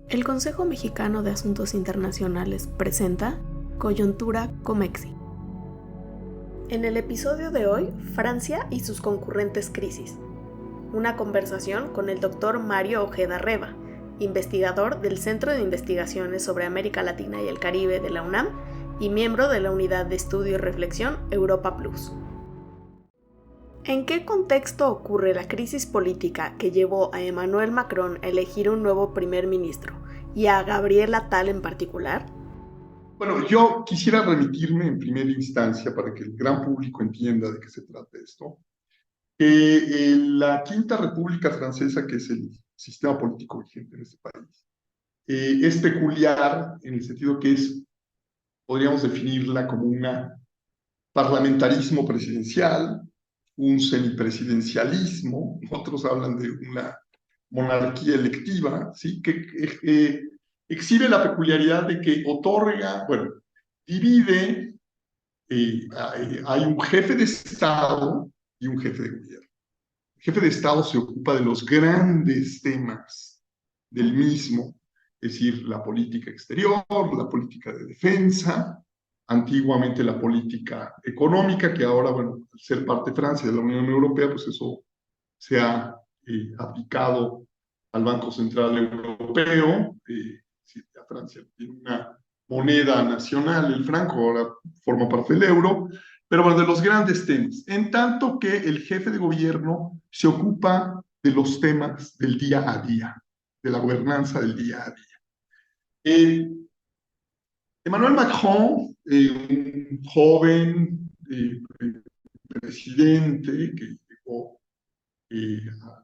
El Consejo Mexicano de Asuntos Internacionales presenta Coyuntura Comexi. En el episodio de hoy, Francia y sus concurrentes crisis. Una conversación con el Dr. Mario Ojeda Reba, investigador del Centro de Investigaciones sobre América Latina y el Caribe de la UNAM y miembro de la Unidad de Estudio y Reflexión Europa Plus. ¿En qué contexto ocurre la crisis política que llevó a Emmanuel Macron a elegir un nuevo primer ministro y a Gabriel Attal en particular? Bueno, yo quisiera remitirme en primera instancia para que el gran público entienda de qué se trata esto, que la Quinta República Francesa, que es el sistema político vigente en este país, es peculiar en el sentido que podríamos definirla como un parlamentarismo presidencial, un semipresidencialismo, otros hablan de una monarquía electiva, ¿sí? que exhibe la peculiaridad de que otorga, bueno, divide, hay un jefe de Estado y un jefe de gobierno. El jefe de Estado se ocupa de los grandes temas del mismo, es decir, la política exterior, la política de defensa, antiguamente la política económica, que ahora, bueno, al ser parte de Francia, de la Unión Europea, pues eso se ha aplicado al Banco Central Europeo. Francia tiene una moneda nacional, el franco, ahora forma parte del euro, pero bueno, de los grandes temas. En tanto que el jefe de gobierno se ocupa de los temas del día a día, de la gobernanza del día a día. Eh, Emmanuel Macron, un joven presidente que llegó a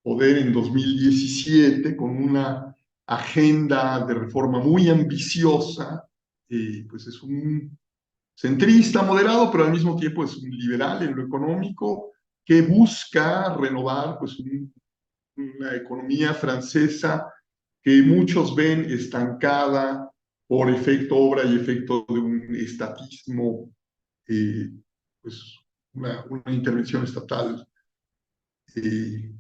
poder en 2017 con una agenda de reforma muy ambiciosa, pues es un centrista moderado, pero al mismo tiempo es un liberal en lo económico que busca renovar pues una economía francesa que muchos ven estancada por efecto obra y efecto de un estatismo, eh, pues una intervención estatal eh,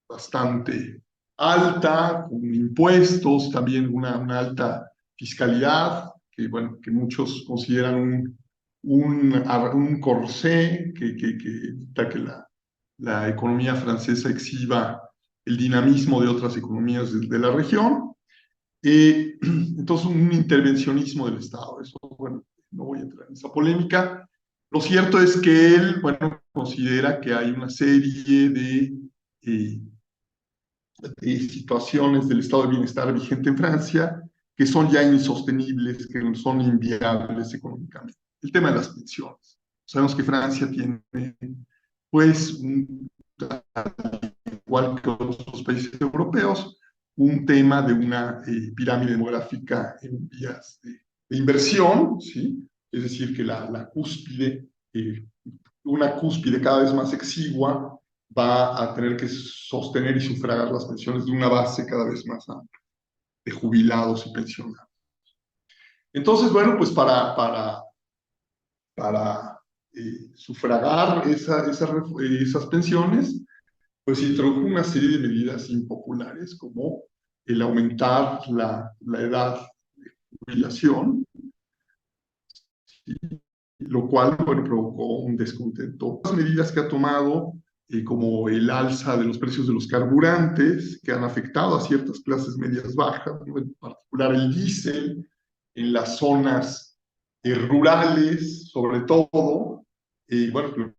bastante alta, con impuestos, también una alta fiscalidad, que, bueno, que muchos consideran un corsé que evita que la economía francesa exhiba el dinamismo de otras economías de la región. Entonces, un intervencionismo del Estado. Eso, bueno, no voy a entrar en esa polémica. Lo cierto es que él, bueno, considera que hay una serie eh, de situaciones del estado de bienestar vigente en Francia que son ya insostenibles, que son inviables económicamente. El tema de las pensiones. Sabemos que Francia tiene, pues, igual que otros países europeos, un tema de una pirámide demográfica en vías de inversión, ¿sí? Es decir, que la cúspide, una cúspide cada vez más exigua, va a tener que sostener y sufragar las pensiones de una base cada vez más amplia de jubilados y pensionados. Entonces, bueno, pues para sufragar esas pensiones, pues introdujo una serie de medidas impopulares como el aumentar la edad de jubilación, ¿sí? Lo cual, bueno, provocó un descontento. Las medidas que ha tomado, como el alza de los precios de los carburantes, que han afectado a ciertas clases medias bajas, ¿no? En particular el diésel, en las zonas rurales, sobre todo, bueno,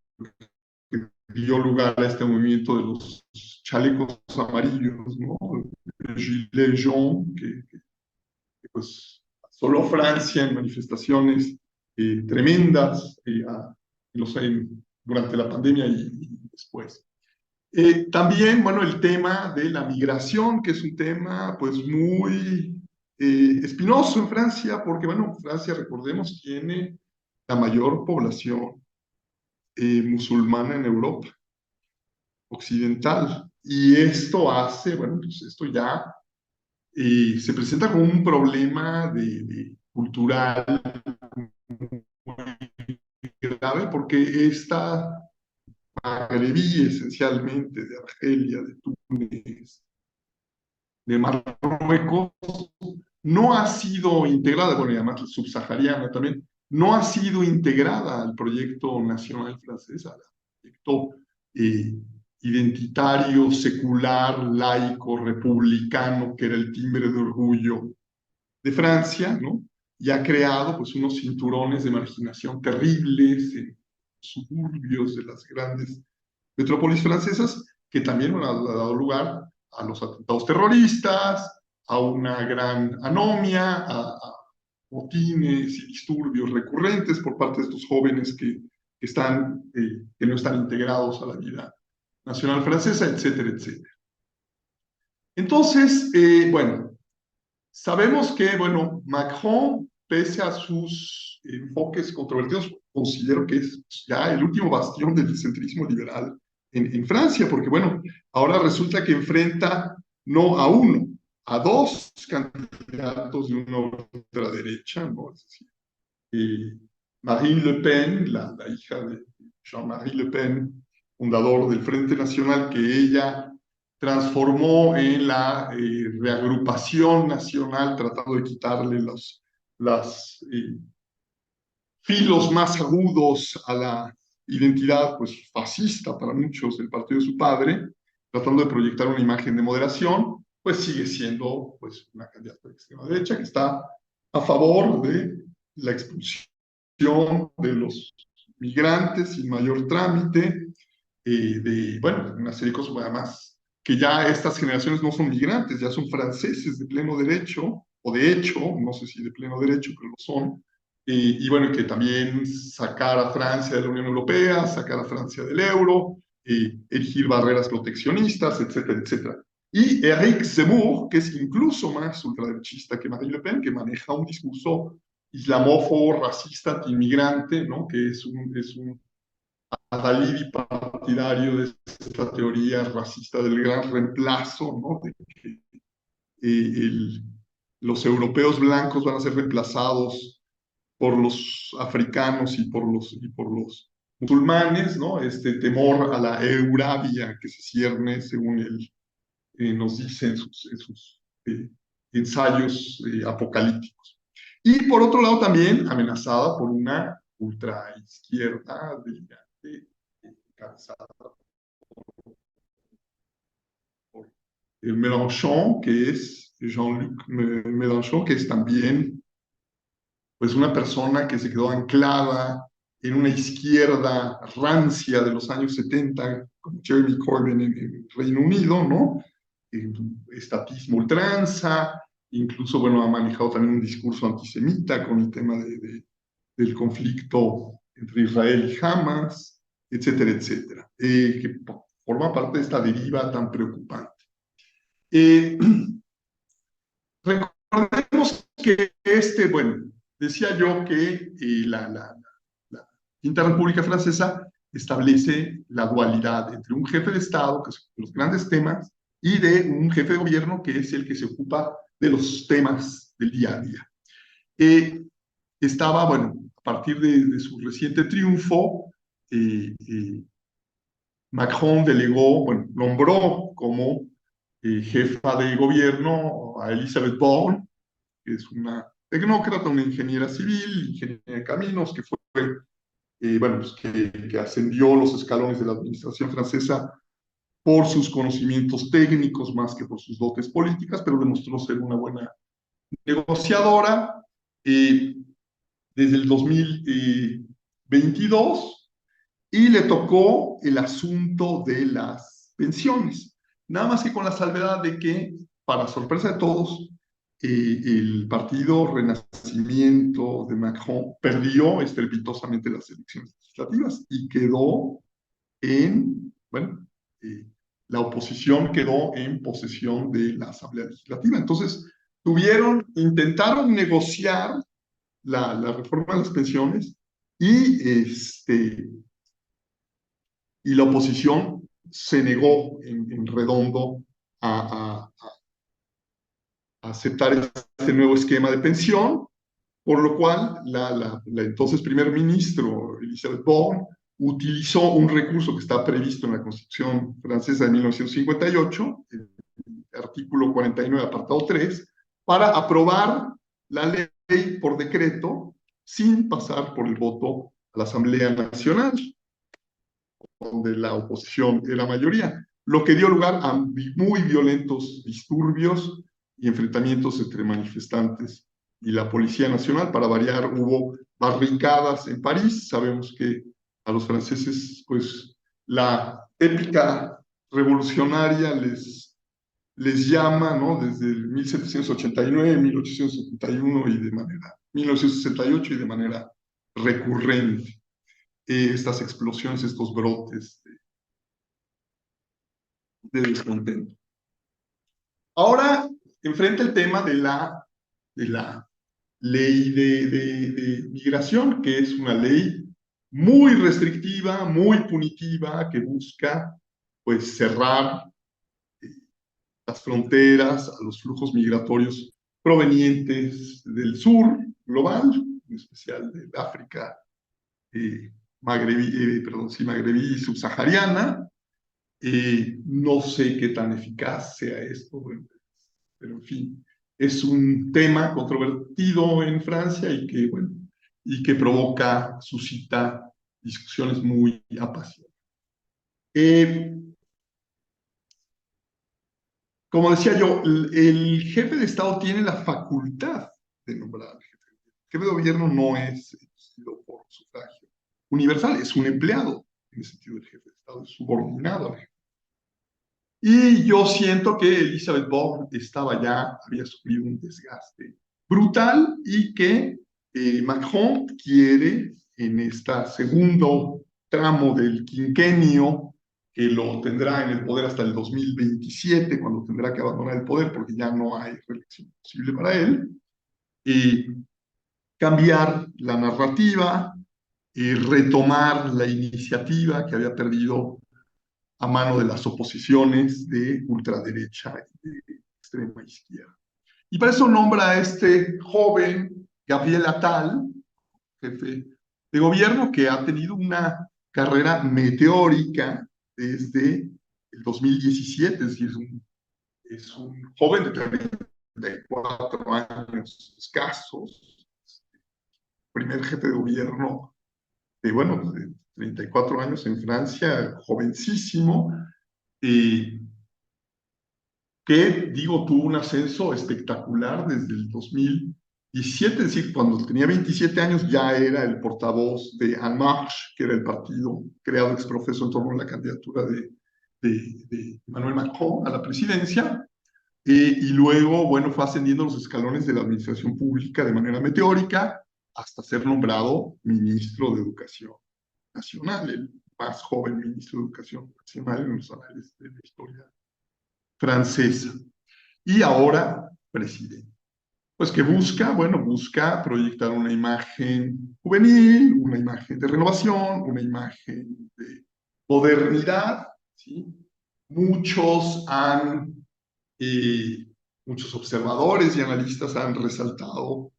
que dio lugar a este movimiento de los chalecos amarillos, ¿no? El gilet jaune, que pues solo Francia en manifestaciones tremendas durante la pandemia y después. También, bueno, el tema de la migración, que es un tema pues muy espinoso en Francia, porque, bueno, Francia, recordemos, tiene la mayor población musulmana en Europa occidental. Y esto hace, bueno, pues esto ya se presenta como un problema cultural muy grave, porque esta magrebí esencialmente de Argelia, de Túnez, de Marruecos no ha sido integrada, bueno, y además subsahariana también, no ha sido integrada al proyecto nacional francés, al proyecto eh, identitario, secular, laico, republicano, que era el timbre de orgullo de Francia, ¿no? Y ha creado pues unos cinturones de marginación terribles en suburbios de las grandes metrópolis francesas, que también han dado lugar a los atentados terroristas, a una gran anomia, a motines y disturbios recurrentes por parte de estos jóvenes que no están integrados a la vida nacional francesa, etcétera, etcétera. Entonces, bueno, sabemos que, bueno, Macron, pese a sus enfoques controvertidos, considero que es ya el último bastión del centrismo liberal en Francia, porque, bueno, ahora resulta que enfrenta no a uno, a dos candidatos de una ultraderecha, ¿no? Es decir, Marine Le Pen, la hija de Jean-Marie Le Pen, fundador del Frente Nacional, que ella transformó en la reagrupación nacional, tratando de quitarle los filos más agudos a la identidad pues, fascista para muchos del partido de su padre, tratando de proyectar una imagen de moderación, pues sigue siendo pues, una candidata de extrema derecha que está a favor de la expulsión de los migrantes sin mayor trámite, bueno, una serie de cosas, además, que ya estas generaciones no son migrantes, ya son franceses de pleno derecho, o de hecho, no sé si de pleno derecho, pero lo son, y bueno, que también sacar a Francia de la Unión Europea, sacar a Francia del euro, erigir barreras proteccionistas, etcétera, etcétera. Y Eric Zemmour, que es incluso más ultraderechista que Marine Le Pen, que maneja un discurso islamófobo, racista, anti-inmigrante, ¿no? Que es un adalid partidario de esta teoría racista del gran reemplazo, ¿no? De que los europeos blancos van a ser reemplazados por los africanos y por los musulmanes, ¿no? Este temor a la Eurabia que se cierne, según él nos dice en sus ensayos apocalípticos. Y por otro lado también amenazada por una ultraizquierda delirante, encabezada por Mélenchon, que es Jean-Luc Mélenchon, que es también pues una persona que se quedó anclada en una izquierda rancia de los años 70, como Jeremy Corbyn en Reino Unido, ¿no? Estatismo ultranza, incluso, bueno, ha manejado también un discurso antisemita con el tema del conflicto entre Israel y Hamas, etcétera, etcétera, que forma parte de esta deriva tan preocupante. Recordemos que bueno, decía yo que la Quinta República Francesa establece la dualidad entre un jefe de Estado, que son los grandes temas, y de un jefe de gobierno, que es el que se ocupa de los temas del día a día. Estaba, bueno, a partir de su reciente triunfo, Macron delegó, bueno, nombró como jefa de gobierno a Elisabeth Borne, que es una tecnócrata, una ingeniera civil, ingeniera de caminos, que fue, bueno, pues que ascendió los escalones de la administración francesa por sus conocimientos técnicos más que por sus dotes políticas, pero demostró ser una buena negociadora. Desde el 2022 y le tocó el asunto de las pensiones. Nada más que con la salvedad de que, para sorpresa de todos, el partido Renacimiento de Macron perdió estrepitosamente las elecciones legislativas y quedó bueno, la oposición quedó en posesión de la Asamblea Legislativa. Entonces, intentaron negociar la reforma de las pensiones y la oposición se negó en redondo a aceptar este nuevo esquema de pensión, por lo cual la entonces primer ministro Elisabeth Borne utilizó un recurso que está previsto en la Constitución francesa de 1958, artículo 49, apartado 3, para aprobar la ley por decreto sin pasar por el voto a la Asamblea Nacional, donde la oposición era mayoría, lo que dio lugar a muy violentos disturbios y enfrentamientos entre manifestantes y la Policía Nacional. Para variar, hubo barricadas en París. Sabemos que a los franceses, pues, la épica revolucionaria les llama, ¿no? Desde el 1789, 1871 y de manera, 1968 y de manera recurrente. Estas explosiones, estos brotes de descontento. Ahora enfrenta el tema de la ley de migración, que es una ley muy restrictiva, muy punitiva, que busca pues cerrar las fronteras a los flujos migratorios provenientes del sur global, en especial del África magrebí y subsahariana. No sé qué tan eficaz sea esto, bueno, pero en fin, es un tema controvertido en Francia y que, bueno, y que suscita discusiones muy apasionantes. Como decía yo, el jefe de Estado tiene la facultad de nombrar al jefe. El jefe de gobierno no es elegido por sufragio universal, es un empleado, en el sentido del jefe de Estado, es subordinado al jefe. Y yo siento que Elizabeth Borne había sufrido un desgaste brutal y que Macron quiere, en este segundo tramo del quinquenio, que lo tendrá en el poder hasta el 2027, cuando tendrá que abandonar el poder porque ya no hay reelección posible para él, cambiar la narrativa, retomar la iniciativa que había perdido a mano de las oposiciones de ultraderecha y de extrema izquierda. Y para eso nombra a este joven Gabriel Attal, jefe de gobierno, que ha tenido una carrera meteórica desde el 2017, es decir, es un joven de 34 años escasos, primer jefe de gobierno bueno, de 34 años en Francia, jovencísimo, que, digo, tuvo un ascenso espectacular desde el 2017, es decir, cuando tenía 27 años ya era el portavoz de En Marche, que era el partido creado ex profeso en torno a la candidatura de Emmanuel Macron a la presidencia, y luego, bueno, fue ascendiendo los escalones de la administración pública de manera meteórica hasta ser nombrado ministro de Educación Nacional, el más joven ministro de Educación Nacional en los anales de la historia francesa. Y ahora presidente. Pues que busca proyectar una imagen juvenil, una imagen de renovación, una imagen de modernidad, ¿sí? Muchos muchos observadores y analistas han resaltado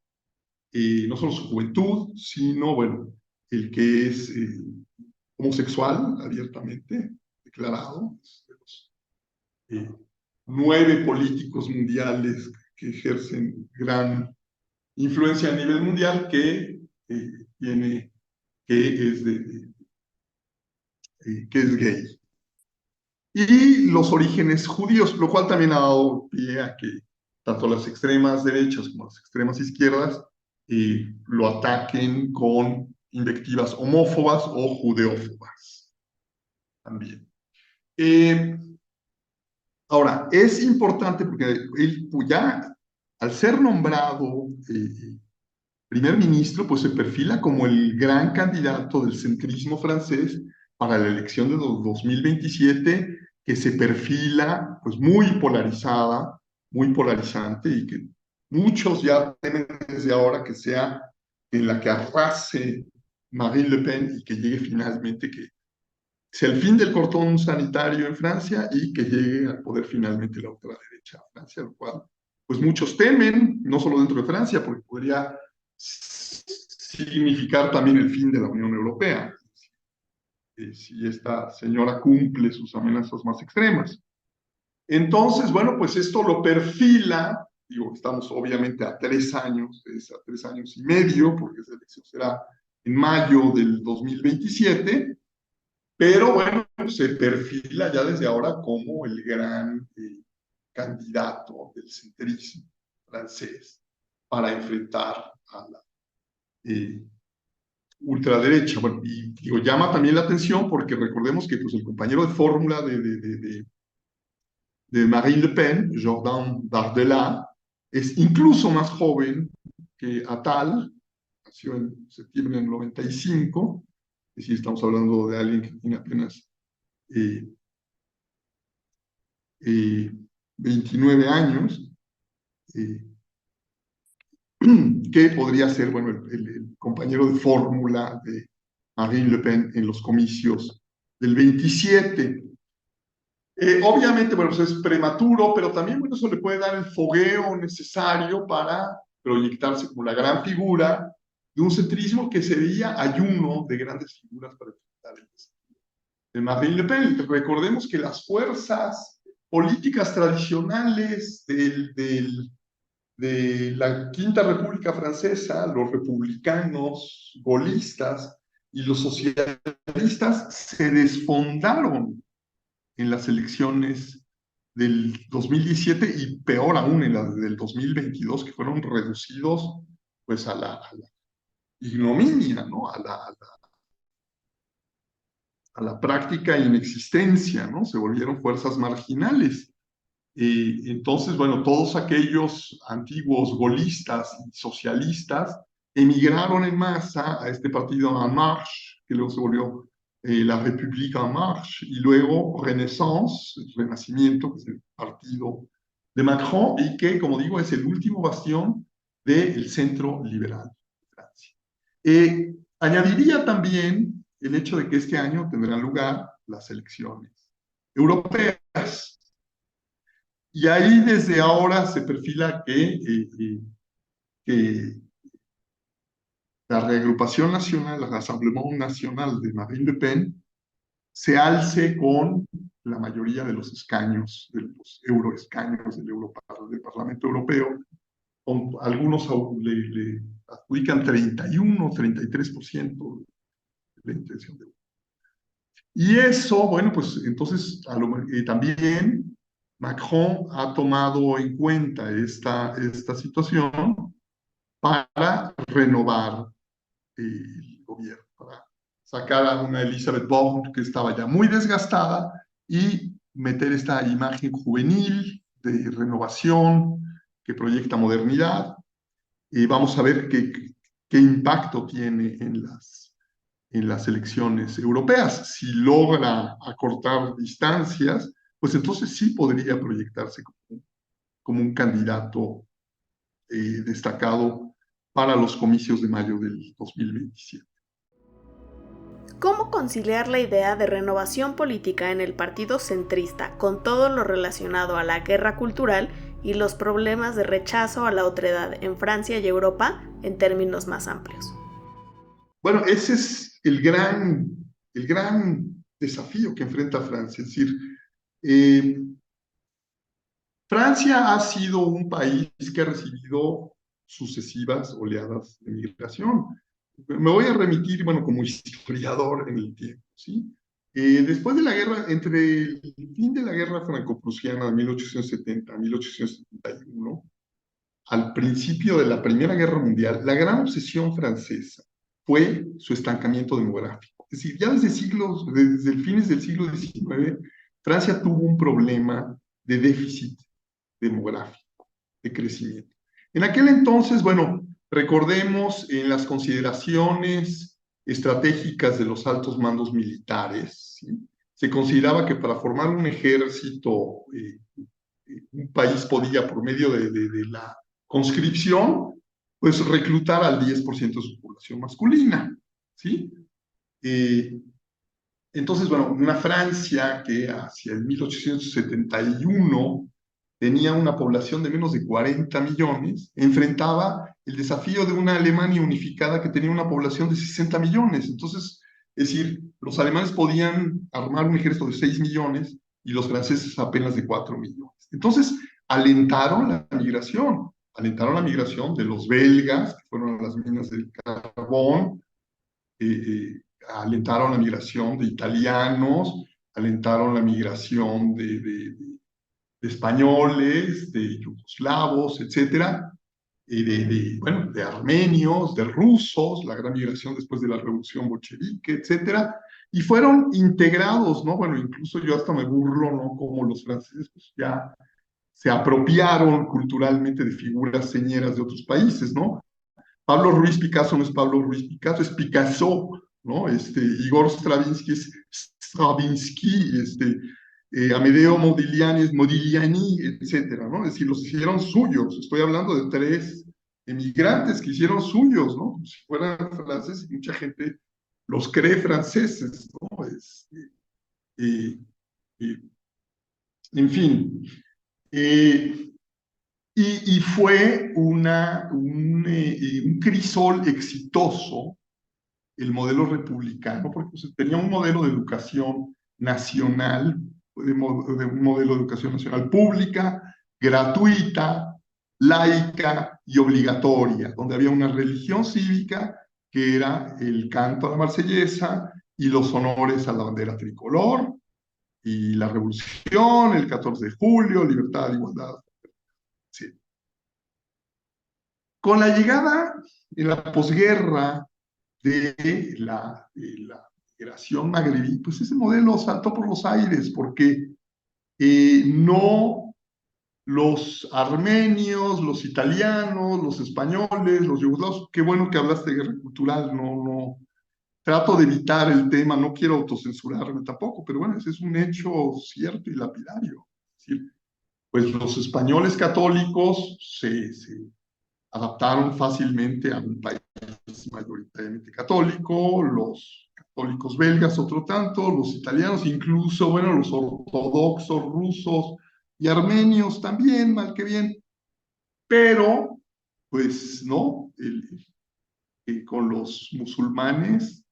no solo su juventud, sino, bueno, el que es homosexual abiertamente declarado, de los 9 políticos mundiales que ejercen gran influencia a nivel mundial que es gay. Y los orígenes judíos, lo cual también ha dado pie a que tanto las extremas derechas como las extremas izquierdas lo ataquen con invectivas homófobas o judeófobas también. Ahora, es importante porque él ya, al ser nombrado primer ministro, pues se perfila como el gran candidato del centrismo francés para la elección de 2027, que se perfila pues muy polarizada, muy polarizante, y que muchos ya temen desde ahora que sea en la que arrase Marine Le Pen y que llegue finalmente, que sea el fin del cordón sanitario en Francia y que llegue al poder finalmente la ultraderecha a Francia, lo cual pues muchos temen, no solo dentro de Francia, porque podría significar también el fin de la Unión Europea, si esta señora cumple sus amenazas más extremas. Entonces, bueno, pues esto lo perfila, digo, estamos obviamente a 3 años, es a 3 años y medio, porque esa elección será en mayo del 2027, pero bueno, se perfila ya desde ahora como el gran candidato del centrismo francés para enfrentar a la eh, ultraderecha. Bueno, y digo, llama también la atención porque recordemos que pues, el compañero de fórmula de Marine Le Pen, Jordan Bardella, es incluso más joven que Attal, nació en septiembre del 95, es decir, estamos hablando de alguien que tiene apenas eh, eh, 29 años, eh, que podría ser, bueno, el compañero de fórmula de Marine Le Pen en los comicios del 27. Obviamente, bueno, pues es prematuro, pero también, bueno, eso le puede dar el fogueo necesario para proyectarse como la gran figura de un centrismo que sería ayuno de grandes figuras para enfrentar el desafío de Marine Le Pen. Recordemos que las fuerzas políticas tradicionales de la Quinta República Francesa, los republicanos gaullistas y los socialistas se desfondaron en las elecciones del 2017 y peor aún en las del 2022, que fueron reducidos pues a la ignominia, ¿no? A la práctica inexistencia, ¿no? Se volvieron fuerzas marginales. Entonces, bueno, todos aquellos antiguos gaullistas y socialistas emigraron en masa a este partido En Marche, que luego se volvió la République En Marche, y luego Renaissance, el Renacimiento, que es el partido de Macron, y que, como digo, es el último bastión del centro liberal de Francia. Añadiría también el hecho de que este año tendrán lugar las elecciones europeas. Y ahí desde ahora se perfila que la reagrupación nacional, el Rassemblement Nacional de Marine Le Pen, se alce con la mayoría de los escaños, de los euroescaños del Parlamento Europeo. Con algunos le adjudican 31, 33% de la intención de voto. Y eso, bueno, pues entonces también Macron ha tomado en cuenta esta situación para renovar el gobierno, para sacar a una Elizabeth Borne que estaba ya muy desgastada y meter esta imagen juvenil de renovación que proyecta modernidad. Y vamos a ver qué impacto tiene en las elecciones europeas. Si logra acortar distancias, pues entonces sí podría proyectarse como un candidato destacado para los comicios de mayo del 2027. ¿Cómo conciliar la idea de renovación política en el partido centrista con todo lo relacionado a la guerra cultural y los problemas de rechazo a la otredad en Francia y Europa en términos más amplios? Bueno, ese es el gran desafío que enfrenta Francia. Es decir, eh, Francia ha sido un país que ha recibido sucesivas oleadas de migración. Me voy a remitir, bueno, como historiador en el tiempo, ¿sí? Después de la guerra, entre el fin de la guerra franco-prusiana de 1870 a 1871, al principio de la Primera Guerra Mundial, la gran obsesión francesa fue su estancamiento demográfico. Es decir, ya desde el fines del siglo XIX, Francia tuvo un problema de déficit demográfico, de crecimiento. En aquel entonces, bueno, recordemos en las consideraciones estratégicas de los altos mandos militares, ¿sí? Se consideraba que para formar un ejército, un país podía, por medio de la conscripción, pues reclutar al 10% de su población masculina, ¿sí? Entonces, bueno, una Francia que hacia el 1871 tenía una población de menos de 40 millones, enfrentaba el desafío de una Alemania unificada que tenía una población de 60 millones. Entonces, es decir, los alemanes podían armar un ejército de 6 millones y los franceses apenas de 4 millones. Entonces, alentaron la migración de los belgas, que fueron a las minas del carbón, alentaron la migración de italianos, alentaron la migración de españoles, de yugoslavos, etcétera, bueno, de armenios, de rusos, la gran migración después de la revolución bolchevique, etcétera, y fueron integrados, ¿no? Bueno, incluso yo hasta me burlo, ¿no? Como los franceses pues, ya se apropiaron culturalmente de figuras señeras de otros países, ¿no? Pablo Ruiz Picasso no es Pablo Ruiz Picasso, es Picasso, ¿no? Igor Stravinsky es Stravinsky, Amedeo Modigliani es Modigliani, etcétera, ¿no? Es decir, los hicieron suyos. Estoy hablando de 3 emigrantes que hicieron suyos, ¿no? Como si fueran franceses, y mucha gente los cree franceses, ¿no? Eh, eh, en fin. Y fue un crisol exitoso el modelo republicano, porque pues, tenía un modelo de educación nacional, de un modelo de educación nacional pública, gratuita, laica y obligatoria, donde había una religión cívica que era el canto a la marsellesa y los honores a la bandera tricolor, y la revolución, el 14 de julio, libertad, igualdad. Sí. Con la llegada en la posguerra de la migración magrebí, pues ese modelo saltó por los aires porque no los armenios, los italianos, los españoles, los yugoslavos, qué bueno que hablaste de guerra cultural, no, trato de evitar el tema, no quiero autocensurarme tampoco, pero bueno, ese es un hecho cierto y lapidario. Es decir, pues los españoles católicos se adaptaron fácilmente a un país mayoritariamente católico, los católicos belgas otro tanto, los italianos, incluso, bueno, los ortodoxos rusos y armenios también, mal que bien, pero, pues, no, con los musulmanes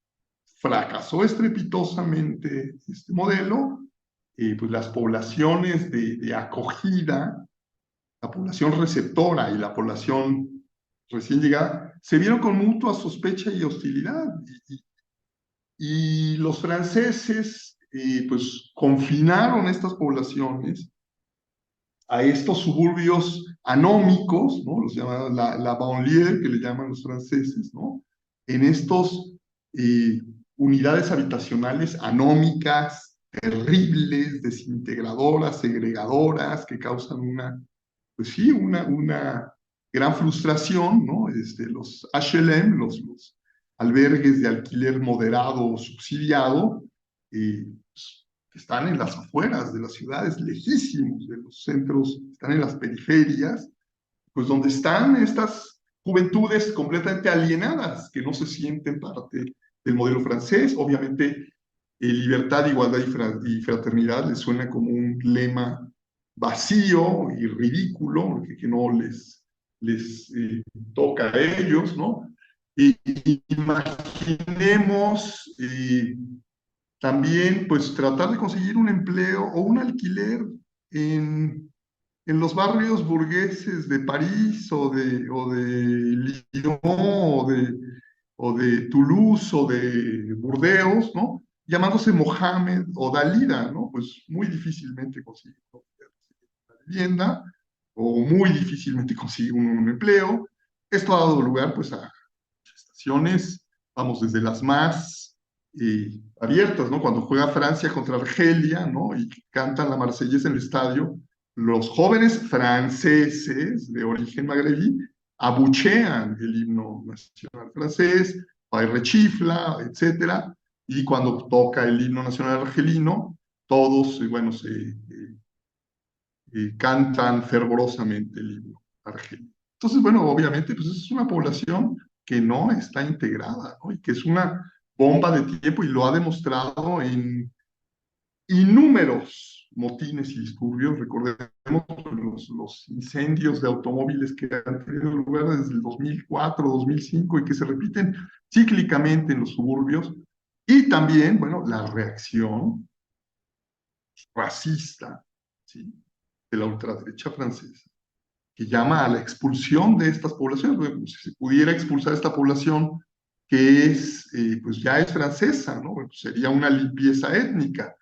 fracasó estrepitosamente este modelo, pues las poblaciones de acogida, la población receptora y la población recién llegada, se vieron con mutua sospecha y hostilidad. Y los franceses, pues, confinaron estas poblaciones a estos suburbios anómicos, ¿no? Los llaman la banlieue, que le llaman los franceses, ¿no? En estos unidades habitacionales anómicas, terribles, desintegradoras, segregadoras, que causan pues sí, una gran frustración, ¿no? Los HLM, los albergues de alquiler moderado o subsidiado, pues, están en las afueras de las ciudades, lejísimos de los centros, están en las periferias, pues donde están estas juventudes completamente alienadas, que no se sienten parte del modelo francés. Obviamente, libertad, igualdad y fraternidad les suena como un lema vacío y ridículo, que no les toca a ellos, ¿no? Y imaginemos también, pues, tratar de conseguir un empleo o un alquiler en los barrios burgueses de París o de Lyon o de Toulouse o de Burdeos, ¿no? Llamándose Mohamed o Dalida, ¿no? Pues muy difícilmente consigue una vivienda o muy difícilmente consigue un empleo. Esto ha dado lugar, pues, a estaciones, vamos, desde las más abiertas, ¿no? Cuando juega Francia contra Argelia, ¿no? Y cantan la Marsellesa en el estadio, los jóvenes franceses de origen magrebí abuchean el himno nacional francés, rechifla, etcétera, y cuando toca el himno nacional argelino, todos, bueno, cantan fervorosamente el himno argelino. Entonces, bueno, obviamente, pues es una población que no está integrada, ¿no? Y que es una bomba de tiempo y lo ha demostrado en inúmeros motines y disturbios. Recordemos los incendios de automóviles que han tenido lugar desde el 2004, 2005 y que se repiten cíclicamente en los suburbios. Y también, bueno, la reacción racista, ¿sí?, de la ultraderecha francesa, que llama a la expulsión de estas poblaciones. Bueno, si se pudiera expulsar esta población que es, pues ya es francesa, ¿no? Bueno, pues sería una limpieza étnica.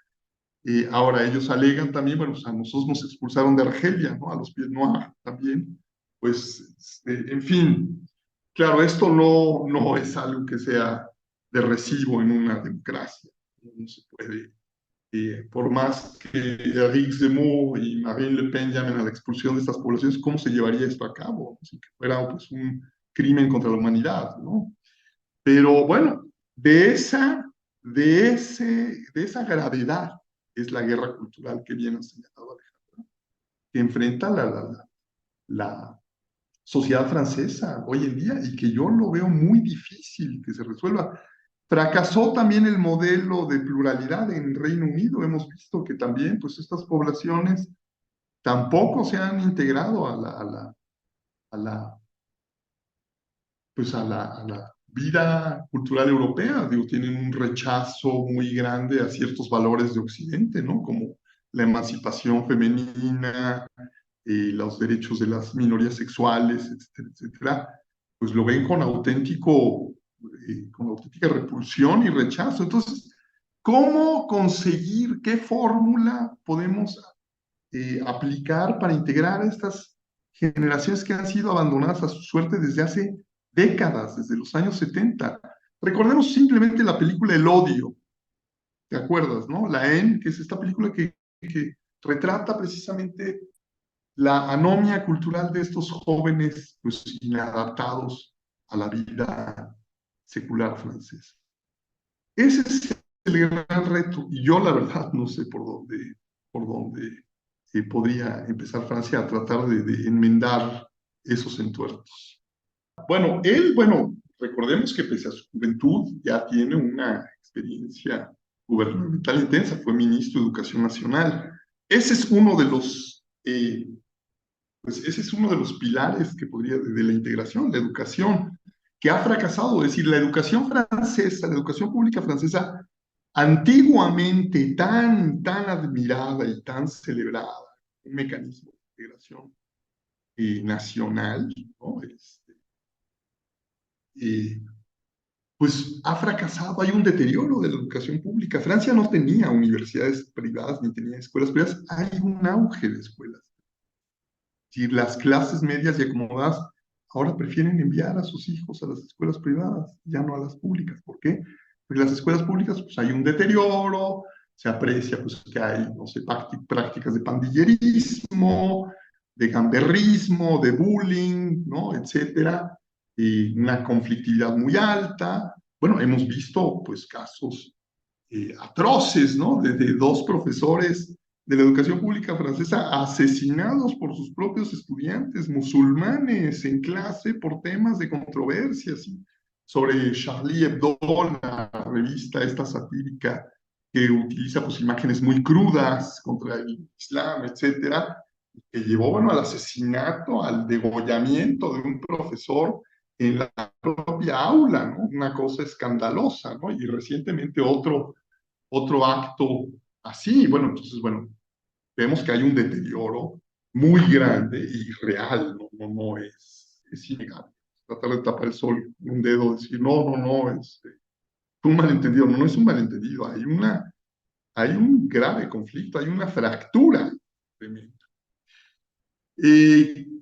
Ahora ellos alegan también, bueno, pues a nosotros nos expulsaron de Argelia, ¿no? A los pieds noirs también. Pues, en fin, claro, esto no es algo que sea de recibo en una democracia. No se puede, por más que Eric Zemmour y Marine Le Pen llamen a la expulsión de estas poblaciones, ¿cómo se llevaría esto a cabo? Si fuera pues un crimen contra la humanidad, ¿no? Pero bueno, de esa gravedad es la guerra cultural que bien ha señalado Alejandra, que enfrenta la sociedad francesa hoy en día y que yo lo veo muy difícil que se resuelva. Fracasó también el modelo de pluralidad en Reino Unido. Hemos visto que también pues, estas poblaciones tampoco se han integrado a la pues a la vida cultural europea. Digo, tienen un rechazo muy grande a ciertos valores de Occidente, ¿no? Como la emancipación femenina, los derechos de las minorías sexuales, etcétera, etcétera. Pues lo ven con auténtica repulsión y rechazo. Entonces, ¿cómo conseguir, qué fórmula podemos aplicar para integrar a estas generaciones que han sido abandonadas a su suerte desde hace décadas, desde los años 70? Recordemos simplemente la película El Odio, ¿te acuerdas, no? La haine, que es esta película que retrata precisamente la anomia cultural de estos jóvenes pues, inadaptados a la vida secular francesa. Ese es el gran reto, y yo la verdad no sé por dónde podría empezar Francia a tratar de enmendar esos entuertos. Bueno, recordemos que pese a su juventud ya tiene una experiencia gubernamental intensa, fue ministro de Educación Nacional. Ese es uno de los, pues ese es uno de los pilares que podría de la integración, la educación, que ha fracasado. Es decir, la educación francesa, la educación pública francesa, antiguamente tan admirada y tan celebrada, un mecanismo de integración nacional, ¿no? Eh, pues ha fracasado, hay un deterioro de la educación pública. Francia no tenía universidades privadas ni tenía escuelas privadas, hay un auge de escuelas. Si las clases medias y acomodadas ahora prefieren enviar a sus hijos a las escuelas privadas, ya no a las públicas. ¿Por qué? Porque las escuelas públicas pues hay un deterioro, se aprecia pues que hay, no sé, prácticas de pandillerismo, de gamberrismo, de bullying, ¿no? Etcétera, y una conflictividad muy alta. Bueno, hemos visto pues casos atroces, ¿no? De dos profesores de la educación pública francesa asesinados por sus propios estudiantes musulmanes en clase por temas de controversias sobre Charlie Hebdo, la revista esta satírica que utiliza pues imágenes muy crudas contra el Islam, etcétera, que llevó, bueno, al asesinato, al degollamiento de un profesor en la propia aula, ¿no? Una cosa escandalosa, ¿no? Y recientemente otro acto así. Bueno, entonces, bueno, vemos que hay un deterioro muy grande y real, no es innegable. Tratar de tapar el sol con un dedo, decir, no, es un malentendido. No es un malentendido, hay un grave conflicto, hay una fractura tremenda.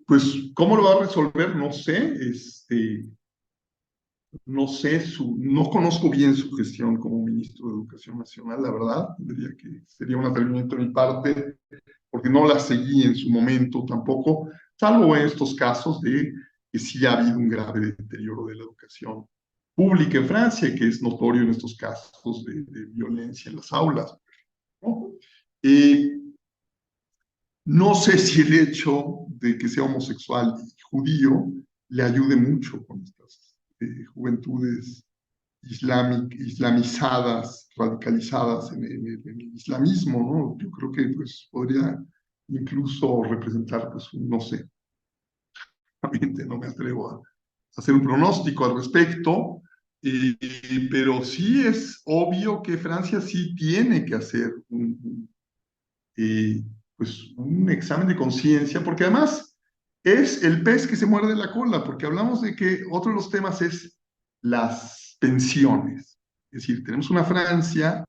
Pues, ¿cómo lo va a resolver? No sé, no conozco bien su gestión como ministro de Educación Nacional, la verdad, diría que sería un atrevimiento de mi parte, porque no la seguí en su momento tampoco, salvo en estos casos de que sí ha habido un grave deterioro de la educación pública en Francia, que es notorio en estos casos de violencia en las aulas, ¿no? No sé si el hecho de que sea homosexual y judío le ayude mucho con estas juventudes islamizadas, radicalizadas en el islamismo, ¿no? Yo creo que pues, podría incluso representar, pues, no sé, realmente no me atrevo a hacer un pronóstico al respecto, pero sí es obvio que Francia sí tiene que hacer eh, pues un examen de conciencia, porque además es el pez que se muerde la cola, porque hablamos de que otro de los temas es las pensiones. Es decir, tenemos una Francia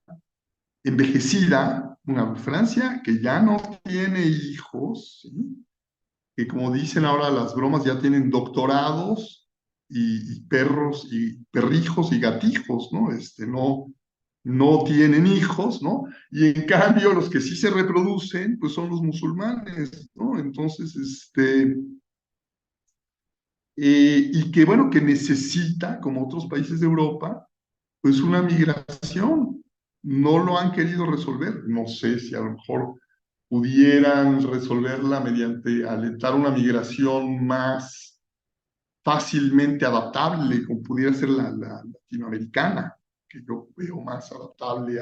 envejecida, una Francia que ya no tiene hijos, ¿sí? Que como dicen ahora las bromas ya tienen doctorados y perros y perrijos y gatijos, ¿no? No tienen hijos, ¿no? Y en cambio los que sí se reproducen, pues son los musulmanes, ¿no? Entonces, y que bueno, que necesita, como otros países de Europa, pues una migración. No lo han querido resolver. No sé si a lo mejor pudieran resolverla mediante alentar una migración más fácilmente adaptable, como pudiera ser la latinoamericana, que yo veo más adaptable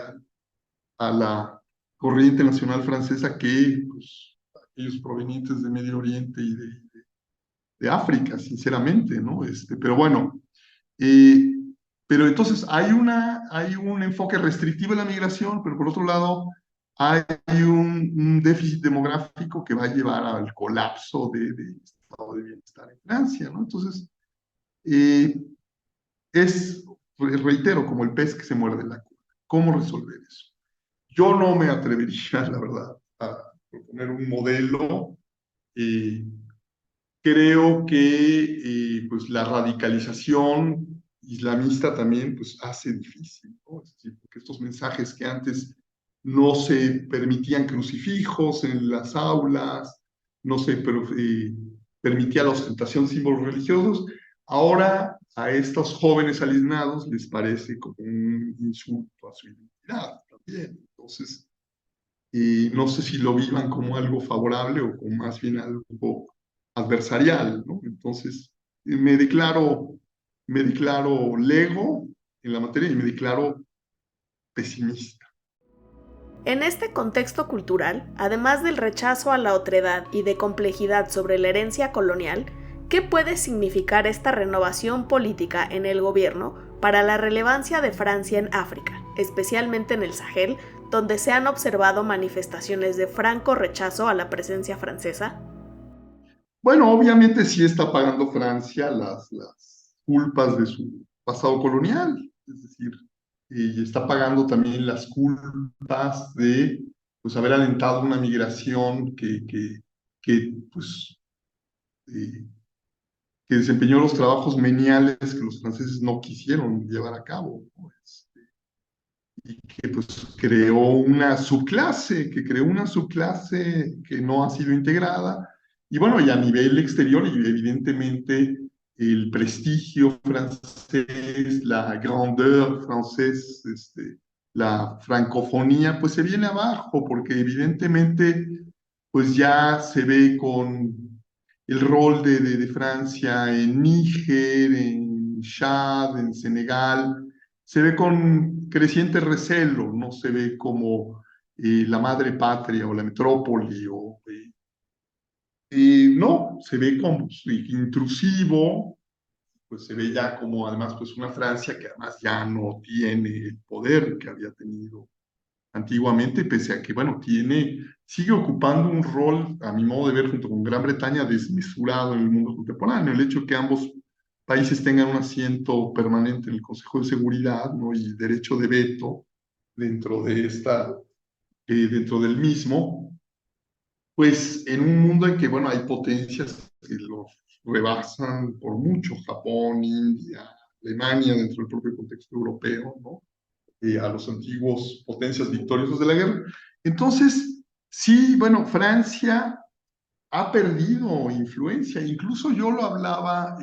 a la corriente nacional francesa que pues, aquellos provenientes de Medio Oriente y de África, sinceramente, ¿no? Pero bueno, eh, pero entonces hay un enfoque restrictivo en la migración, pero por otro lado hay un déficit demográfico que va a llevar al colapso del estado de bienestar en Francia, ¿no? Entonces, eh, es, reitero, como el pez que se muerde la cola. ¿Cómo resolver eso? Yo no me atrevería, la verdad, a proponer un modelo. eh, Creo que pues la radicalización islamista también pues hace difícil, ¿no? Es decir, porque estos mensajes que antes no se permitían crucifijos en las aulas, no se permitía la ostentación de símbolos religiosos, ahora a estos jóvenes alineados les parece como un insulto a su identidad también. Entonces, no sé si lo vivan como algo favorable o como más bien algo adversarial, ¿no? Entonces, me declaro lego en la materia y me declaro pesimista. En este contexto cultural, además del rechazo a la otredad y de complejidad sobre la herencia colonial, ¿qué puede significar esta renovación política en el gobierno para la relevancia de Francia en África, especialmente en el Sahel, donde se han observado manifestaciones de franco rechazo a la presencia francesa? Bueno, obviamente sí está pagando Francia las culpas de su pasado colonial, es decir, y está pagando también las culpas de pues, haber alentado una migración pues, eh, que desempeñó los trabajos meniales que los franceses no quisieron llevar a cabo, ¿no? Y que pues creó una subclase que no ha sido integrada. Y bueno, y a nivel exterior, y evidentemente el prestigio francés, la grandeur francés, la francofonía, pues se viene abajo, porque evidentemente pues ya se ve con el rol de Francia en Níger, en Chad, en Senegal, se ve con creciente recelo, no se ve como la madre patria o la metrópoli, no, se ve como intrusivo, pues se ve ya como además pues una Francia que además ya no tiene el poder que había tenido antiguamente, pese a que, bueno, sigue ocupando un rol, a mi modo de ver, junto con Gran Bretaña, desmesurado en el mundo contemporáneo. El hecho de que ambos países tengan un asiento permanente en el Consejo de Seguridad, ¿no? Y derecho de veto dentro dentro del mismo, pues en un mundo en que, bueno, hay potencias que los rebasan por mucho, Japón, India, Alemania, dentro del propio contexto europeo, ¿no? A los antiguos potencias victoriosas de la guerra. Entonces, sí, bueno, Francia ha perdido influencia. Incluso yo lo hablaba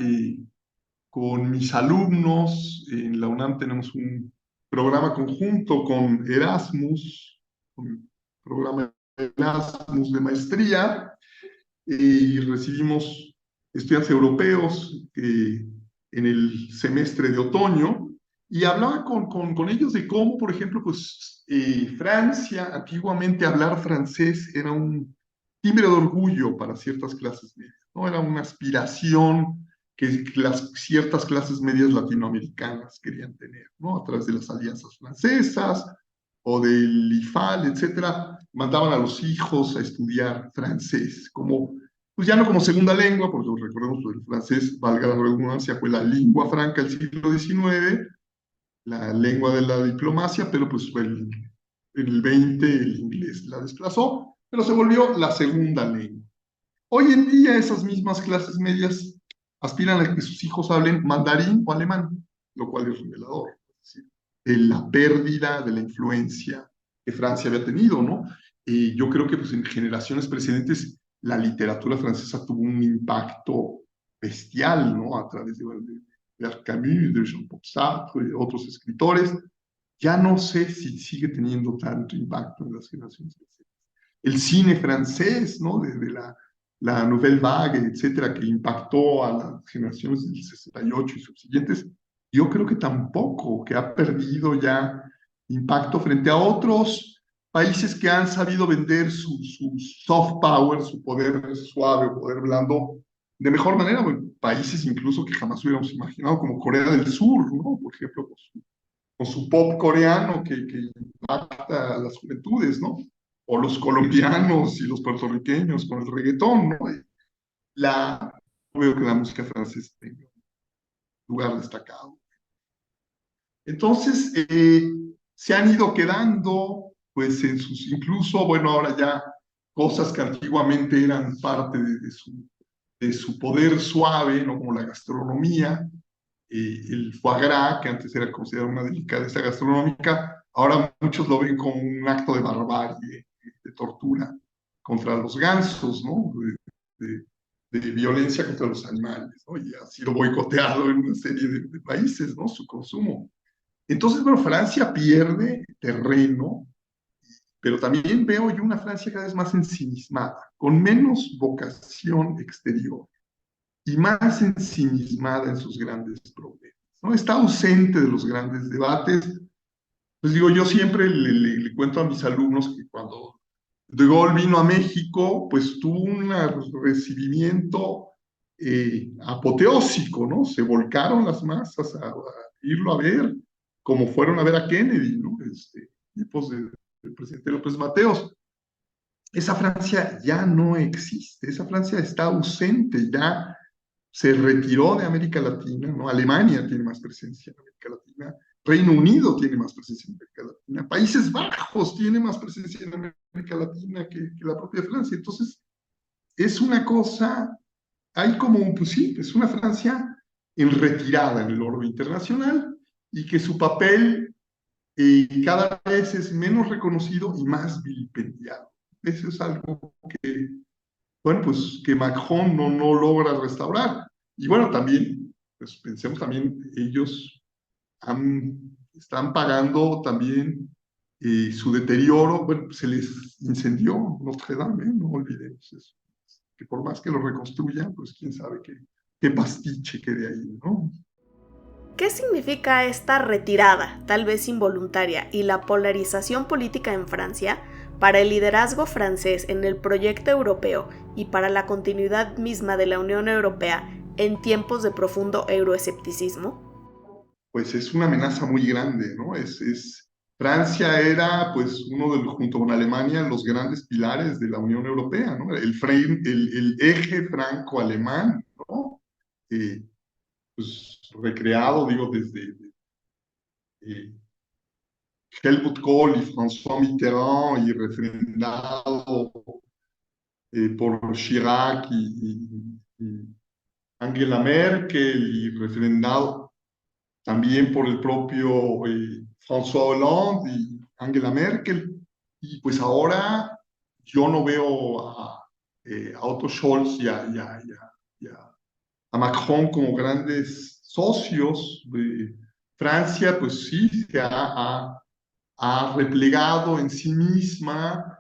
con mis alumnos. En la UNAM tenemos un programa conjunto con Erasmus, un programa Erasmus de maestría, y recibimos estudiantes europeos en el semestre de otoño y hablaba con ellos de cómo, por ejemplo, pues Francia, antiguamente hablar francés era un timbre de orgullo para ciertas clases medias, ¿no? Era una aspiración que las ciertas clases medias latinoamericanas querían tener, ¿no? A través de las alianzas francesas o del IFAL, etcétera. mandaban a los hijos a estudiar francés, como, pues ya no como segunda lengua, porque recordemos que el francés, valga la redundancia, fue la lengua franca del siglo XIX, la lengua de la diplomacia, pero pues fue el 20 el inglés la desplazó, pero se volvió la segunda lengua. Hoy en día esas mismas clases medias aspiran a que sus hijos hablen mandarín o alemán, lo cual es revelador, es decir, de la pérdida de la influencia que Francia había tenido, ¿no? Yo creo que pues, en generaciones precedentes la literatura francesa tuvo un impacto bestial, ¿no? A través de Camus, de Jean-Paul Sartre, de otros escritores. Ya no sé si sigue teniendo tanto impacto en las generaciones precedentes. El cine francés, ¿no? Desde la Nouvelle Vague, etcétera, que impactó a las generaciones del 68 y subsiguientes, yo creo que tampoco, que ha perdido ya impacto frente a otros países que han sabido vender su soft power, su poder suave o poder blando de mejor manera, bueno, países incluso que jamás hubiéramos imaginado, como Corea del Sur, ¿no? Por ejemplo, con su pop coreano que impacta a las juventudes, ¿no? O los colombianos y los puertorriqueños con el reggaetón, ¿no? No veo que la música francesa tenga un lugar destacado. Entonces, se han ido quedando, pues, en sus, incluso, bueno, ahora ya cosas que antiguamente eran parte de su poder suave, ¿no? Como la gastronomía, el foie gras, que antes era considerado una delicadeza gastronómica, ahora muchos lo ven como un acto de barbarie, de tortura contra los gansos, ¿no? De violencia contra los animales, ¿no? Y ha sido boicoteado en una serie de países, ¿no? Su consumo. Entonces, bueno, Francia pierde terreno, pero también veo yo una Francia cada vez más ensimismada, con menos vocación exterior y más ensimismada en sus grandes problemas, ¿no? Está ausente de los grandes debates. Pues digo, yo siempre le cuento a mis alumnos que cuando De Gaulle vino a México, pues tuvo un recibimiento apoteósico, ¿no? Se volcaron las masas a irlo a ver, como fueron a ver a Kennedy, ¿no? Tipos del presidente López Mateos. Esa Francia ya no existe, esa Francia está ausente, ya se retiró de América Latina, ¿no? Alemania tiene más presencia en América Latina, Reino Unido tiene más presencia en América Latina, Países Bajos tiene más presencia en América Latina que la propia Francia. Entonces, es una cosa, hay como un, pues sí, es una Francia en retirada en el orden internacional y que su papel cada vez es menos reconocido y más vilipendiado. Eso es algo que, bueno, pues que Macron no logra restaurar. Y bueno, también, pues pensemos también, ellos están pagando también su deterioro. Bueno, se les incendió Notre Dame, no olvidemos eso. Que por más que lo reconstruyan, pues quién sabe qué pastiche quede ahí, ¿no? ¿Qué significa esta retirada, tal vez involuntaria, y la polarización política en Francia para el liderazgo francés en el proyecto europeo y para la continuidad misma de la Unión Europea en tiempos de profundo euroescepticismo? Pues es una amenaza muy grande, ¿no? Francia era, pues, junto con Alemania, los grandes pilares de la Unión Europea, ¿no? El eje franco-alemán, ¿no? Eh, pues recreado, digo, desde eh, Helmut Kohl y François Mitterrand y refrendado por Chirac y Angela Merkel y refrendado también por el propio François Hollande y Angela Merkel. Y pues ahora yo no veo a Otto Scholz a Macron como grandes socios. Francia, pues sí, ha replegado en sí misma,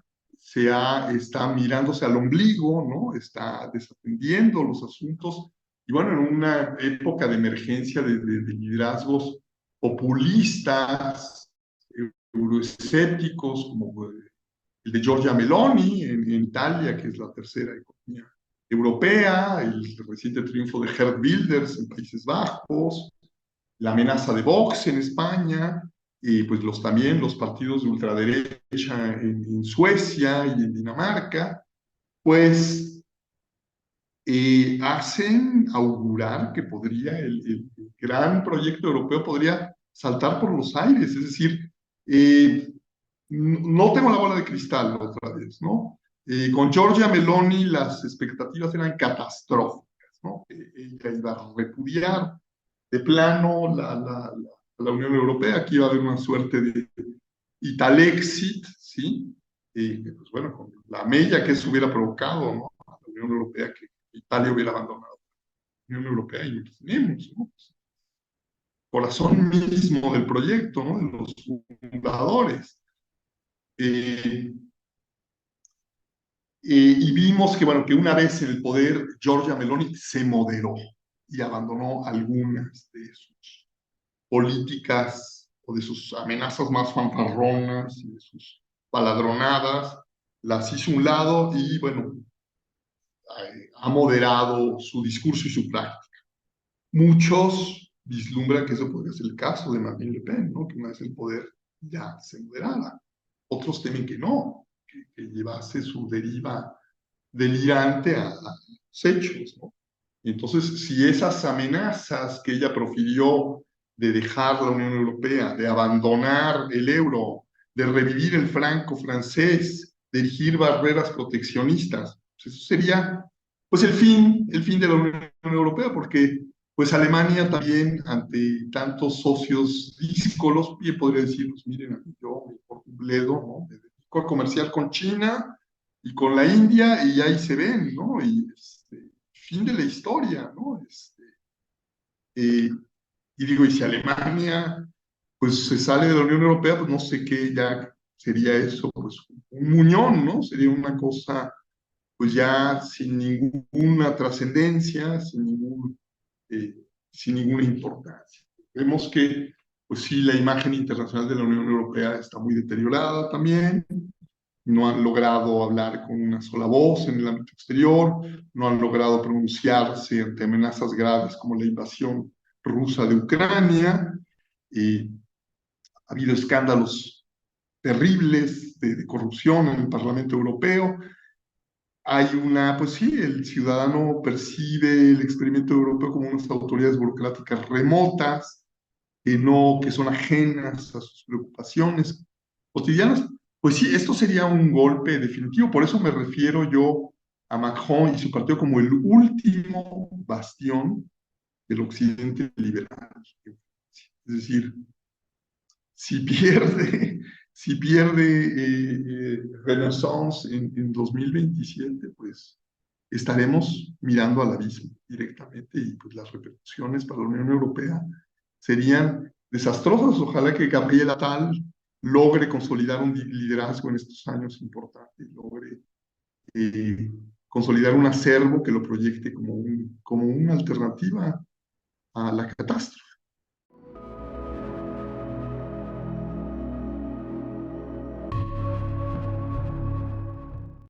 está mirándose al ombligo, ¿no? Está desatendiendo los asuntos. Y bueno, en una época de emergencia de liderazgos populistas, euroescépticos, como el de Giorgia Meloni en Italia, que es la tercera economía europea, el reciente triunfo de Geert Wilders en Países Bajos, la amenaza de Vox en España, y pues también los partidos de ultraderecha en Suecia y en Dinamarca, pues hacen augurar que podría el gran proyecto europeo podría saltar por los aires. Es decir, eh, no tengo la bola de cristal otra vez, ¿no? Con Giorgia Meloni las expectativas eran catastróficas, ¿no? Ella iba a repudiar de plano la Unión Europea, que iba a haber una suerte de Italexit, ¿sí? Pues bueno, con la mella que eso hubiera provocado, ¿no? A la Unión Europea, que Italia hubiera abandonado la Unión Europea, y imaginemos, ¿no? Corazón mismo del proyecto, ¿no? De los fundadores. Eh, y vimos que, bueno, que una vez en el poder, Giorgia Meloni se moderó y abandonó algunas de sus políticas o de sus amenazas más fanfarronas y de sus paladronadas, las hizo a un lado y, bueno, ha moderado su discurso y su práctica. Muchos vislumbran que eso podría ser el caso de Marine Le Pen, ¿no? Que una vez el poder ya se moderara. Otros temen que no, que llevase su deriva delirante a los hechos, ¿no? Entonces, si esas amenazas que ella profirió de dejar la Unión Europea, de abandonar el euro, de revivir el franco francés, de erigir barreras proteccionistas, pues eso sería pues el fin de la Unión Europea, porque pues Alemania también ante tantos socios díscolos, bien podría decir, pues miren, yo me importa un bledo, ¿no? Me dedico a comerciar con China y con la India y ahí se ven, ¿no? Y fin de la historia, ¿no? Eh, y digo, y si Alemania pues se sale de la Unión Europea, pues no sé qué ya sería eso, pues un muñón, ¿no? Sería una cosa pues ya sin ninguna trascendencia, eh, sin ninguna importancia. Vemos que pues sí, la imagen internacional de la Unión Europea está muy deteriorada también, no han logrado hablar con una sola voz en el ámbito exterior, no han logrado pronunciarse ante amenazas graves como la invasión rusa de Ucrania. Ha habido escándalos terribles de corrupción en el Parlamento Europeo. Hay pues sí, el ciudadano percibe el experimento europeo como unas autoridades burocráticas remotas, que son ajenas a sus preocupaciones cotidianas. Pues sí, esto sería un golpe definitivo. Por eso me refiero yo a Macron y su partido como el último bastión del occidente liberal. Es decir, si pierde, si pierde Renaissance en 2027, pues estaremos mirando al abismo directamente y pues las repercusiones para la Unión Europea serían desastrosas. Ojalá que Gabriel Attal logre consolidar un liderazgo en estos años importantes, logre eh, consolidar un acervo que lo proyecte como una alternativa a la catástrofe.